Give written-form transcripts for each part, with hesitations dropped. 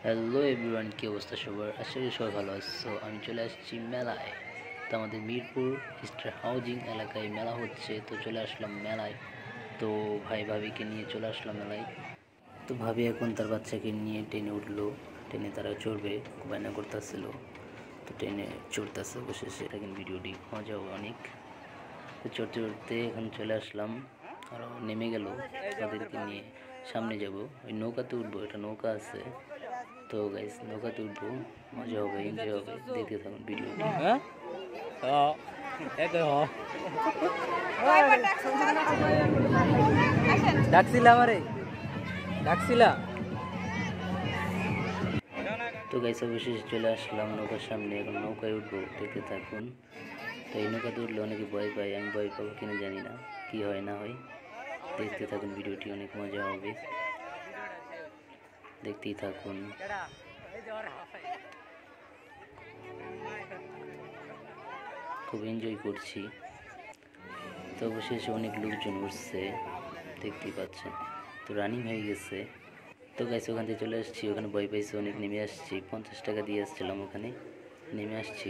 Hello everyone, কী অবস্থা সবার? আশা করি সবাই ভালো আছো। আমি চলে আসছি মেলায়। তো আমাদের মিরপুর স্টার হাউজিং এলাকায় মেলা হচ্ছে, তো চলে আসলাম মেলায়। তো ভাই ভাবিকে নিয়ে চলে আসলাম মেলায়। তো ভাবি এখন তার বাচ্চাকে নিয়ে ট্রেনে উঠলো। ট্রেনে তারা চড়বে, বায়না করতেছিল। তো ট্রেনে চড়তেছে বসে, সেটা কিন্তু ভিডিওটি মজা হবে অনেক। তো চড়তে চড়তে এখন চলে আসলাম, আরও নেমে গেল। তাদেরকে নিয়ে সামনে যাব, ওই নৌকাতে উঠবো, একটা নৌকা আছে। তো গাইস নৌকাতে উঠবো, মজা হবে, এনজয় হবে, দেখতে থাকুন ভিডিওটি। ডাকছিলা আমারে, ডাকছিলা। তো গাইস অবশেষে চলে আসলাম নৌকার সামনে, এখন নৌকায় উঠবো, দেখতে থাকুন। তো এই নৌকাতে উঠলে অনেকে ভয় পায়, আমি ভয় পাবো কিনা জানি না, কি হয় না হয়। দেখতে থাকুন ভিডিওটি, অনেক মজা হবে, দেখতেই থাকুন। খুব এনজয় করছি। তো অবশেষে অনেক লোকজন উঠছে, দেখতেই পাচ্ছেন। তো রানিং হয়ে গেছে। তো গাইস ওখান থেকে চলে আসছি, ওখানে ভয় পাইছে অনেক, নেমে আসছি। 50 টাকা দিয়ে আসছিলাম, ওখানে নেমে আসছি।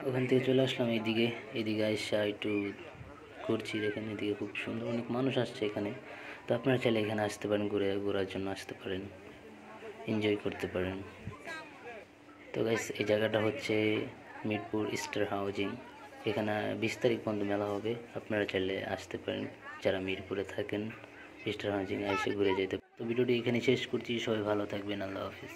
ওখান থেকে চলে আসলাম এইদিকে। এদিকে আইসা একটু ঘুরছি, দেখেন এদিকে খুব সুন্দর, অনেক মানুষ আসছে এখানে। তো আপনারা চাইলে এখানে আসতে পারেন, ঘোরার জন্য আসতে পারেন, এনজয় করতে পারেন। তো গাইস এই জায়গাটা হচ্ছে মিরপুর স্টার হাউজিং। এখানে 20 তারিখ পর্যন্ত মেলা হবে, আপনারা চাইলে আসতে পারেন যারা মিরপুরে থাকেন। স্টার হাউজিং এসে ঘুরে যেতে। তো ভিডিওটি এখানে শেষ করছি, সবাই ভালো থাকবেন, আল্লাহ হাফিজ।